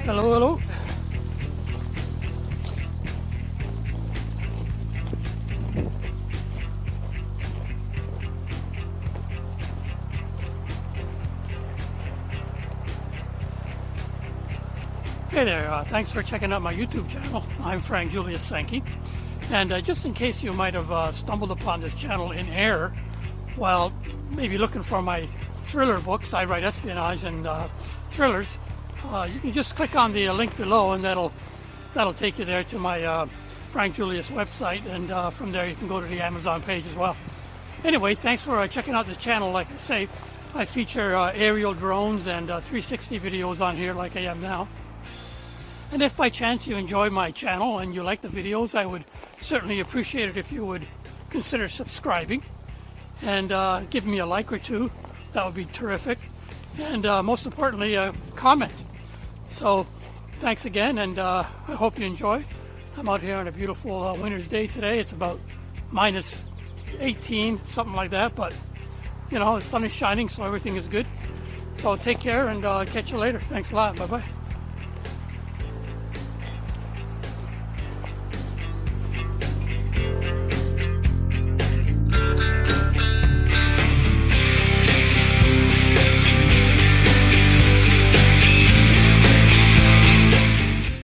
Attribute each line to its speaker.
Speaker 1: Hello, hello. Hey there, thanks for checking out my YouTube channel. I'm Frank Julius Sankey. And just in case you might have stumbled upon this channel in error while maybe looking for my thriller books, I write espionage and thrillers, you can just click on the link below and that'll take you there to my Frank Julius website, and from there you can go to the Amazon page as well. Anyway, thanks for checking out this channel. Like I say, I feature aerial drones and 360 videos on here like I am now. And if by chance you enjoy my channel and you like the videos, I would certainly appreciate it if you would consider subscribing and give me a like or two. That would be terrific. And most importantly, comment. So thanks again, and I hope you enjoy. I'm out here on a beautiful winter's day today. It's about minus 18, something like that, but you know, the sun is shining, so everything is good. So take care, and catch you later. Thanks a lot. Bye-bye.